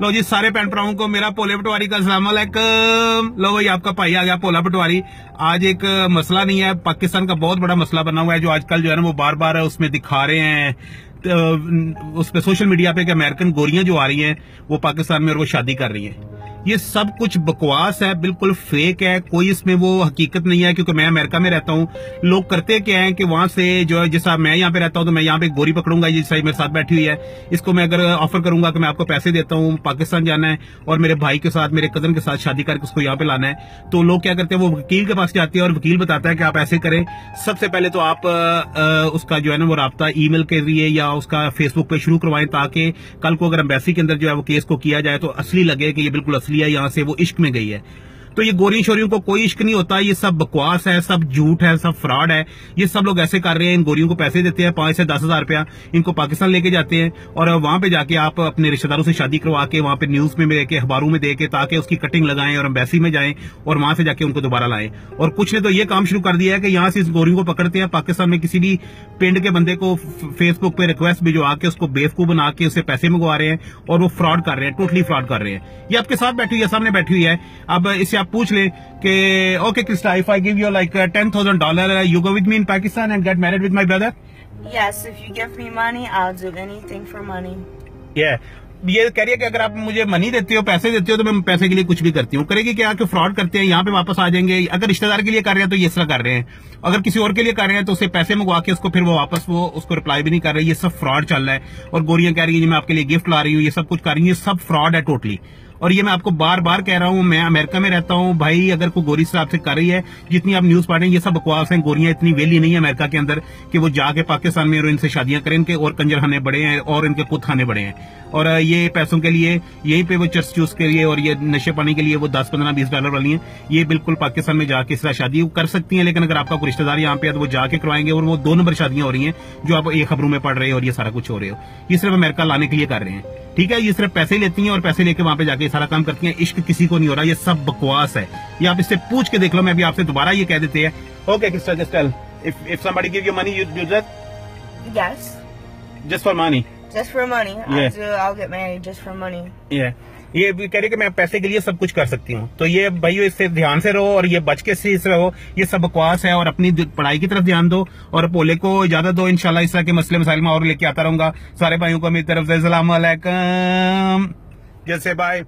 लो जी सारे भैन भराओं को मेरा भोले पटवारी का अस्सलाम वालेकुम। लो भाई आपका भाई आ गया भोला पटवारी। आज एक मसला नहीं है, पाकिस्तान का बहुत बड़ा मसला बना हुआ है जो आजकल जो है ना वो बार बार उसमें दिखा रहे हैं उस पे सोशल मीडिया पे कि अमेरिकन गोरियां जो आ रही हैं वो पाकिस्तान में और वो शादी कर रही हैं। ये सब कुछ बकवास है, बिल्कुल फेक है, कोई इसमें वो हकीकत नहीं है। क्योंकि मैं अमेरिका में रहता हूँ, लोग करते क्या है कि वहां से जो है जैसा मैं यहाँ पे रहता हूँ तो मैं यहाँ पे गोरी पकड़ूंगा, ये सही मेरे साथ बैठी हुई है, इसको मैं अगर ऑफर करूंगा कि मैं आपको पैसे देता हूँ, पाकिस्तान जाना है और मेरे भाई के साथ मेरे कजन के साथ शादी करके उसको यहाँ पे लाना है, तो लोग क्या करते हैं वो वकील के पास जाते हैं और वकील बताता है कि आप ऐसे करें। सबसे पहले तो आप उसका जो है ना वो राब्ता ईमेल के जरिए या उसका फेसबुक पे शुरू करवाएं ताकि कल को अगर एम्बेसी के अंदर जो है वो केस को किया जाए तो असली लगे कि ये बिल्कुल असली है, यहाँ से वो इश्क में गई है। तो ये गोरी शोरियों को कोई इश्क नहीं होता, ये सब बकवास है, सब झूठ है, सब फ्रॉड है। ये सब लोग ऐसे कर रहे हैं, इन गोरियों को पैसे देते हैं 5 से 10 हजार रुपया, इनको पाकिस्तान लेके जाते हैं और वहां पे जाके आप अपने रिश्तेदारों से शादी करवा के वहां पे न्यूज में देके अखबारों में देके ताकि उसकी कटिंग लगाएं और एम्बेसी में जाएं और वहां से जाके उनको दोबारा लाएं। और कुछ ने तो ये काम शुरू कर दिया है कि यहाँ से इस गोरियों को पकड़ते हैं, पाकिस्तान में किसी भी पिंड के बंदे को फेसबुक पे रिक्वेस्ट भिजवा के उसको बेवकूफ बना के उससे पैसे मंगवा रहे हैं और वो फ्रॉड कर रहे हैं, टोटली फ्रॉड कर रहे हैं। ये आपके साथ बैठी हुई है, सामने बैठी हुई है। अब इससे आप पूछ लें कि okay Krista, if I give you like $10,000, you go with me in Pakistan and get married with my brother? Yes, if you give me money, I'll do anything for money. Yeah. ये कह रही है कि अगर आप मुझे money देते हो, पैसे देते हो तो मैं पैसे के लिए कुछ भी करती हूँ। करेगी क्या कि फ्रॉड करते हैं, यहाँ पे वापस आ जाएंगे। अगर रिश्तेदार के लिए कर रहे हैं तो ये इस तरह कर रहे हैं, अगर किसी और के लिए कर रहे हैं तो उसे पैसे मंगवा के उसको फिर वो वापस वो उसको रिप्लाई भी नहीं कर रहे। ये सब फ्रॉड चल रहा है और गोरियां कह रही है मैं आपके लिए गिफ्ट ला रही हूँ, ये सब कुछ कर रही है, ये सब फ्रॉड है टोटली। और ये मैं आपको बार बार कह रहा हूँ, मैं अमेरिका में रहता हूँ भाई, अगर कोई गोरी से आपसे कर रही है, जितनी आप न्यूज पढ़ रहे हैं ये सब बकवास है। गोरियां इतनी वेली नहीं है अमेरिका के अंदर कि वो जाके पाकिस्तान में और इनसे शादियां करें, इनके और कंजरखाने बड़े हैं और इनके खुद खाने बड़े हैं। और ये पैसों के लिए यहीं पे वो चर्च चूस के लिए और ये नशे पानी के लिए वो 10, 15, $20 वाली हैं। ये बिल्कुल पाकिस्तान में जाके इस तरह शादी कर सकती हैं, लेकिन अगर आपका कोई रिश्तेदार यहाँ पे है तो वो जाके करवाएंगे और वो 2 नंबर शादियां हो रही हैं जो आप एक खबरों में पढ़ रहे हो और ये सारा कुछ हो रहे हो। ये सिर्फ अमेरिका लाने के लिए कर रहे हैं, ठीक है। ये सिर्फ पैसे लेती हैं और पैसे लेके वहां पे जाके सारा काम करती हैं। इश्क किसी को नहीं हो रहा, ये सब बकवास है। ये आप इससे पूछ के देख लो, मैं भी आपसे दोबारा ये कह देते हैं। Okay Krista, just tell if somebody give you money, you do that? Yes. Just for money? Just for money. Yeah. I'll get married just for money. Yeah. ये भी कह रही है कि मैं पैसे के लिए सब कुछ कर सकती हूँ। तो ये भाई इससे ध्यान से रहो और ये बच के से रहो, ये सब बकवास है। और अपनी पढ़ाई की तरफ ध्यान दो और भोले को इजाजत दो। इंशाल्लाह इस तरह के मसले मसाइल में और लेके आता रहूंगा। सारे भाइयों को मेरी तरफ से अस्सलाम वालेकुम, जैसे बाय।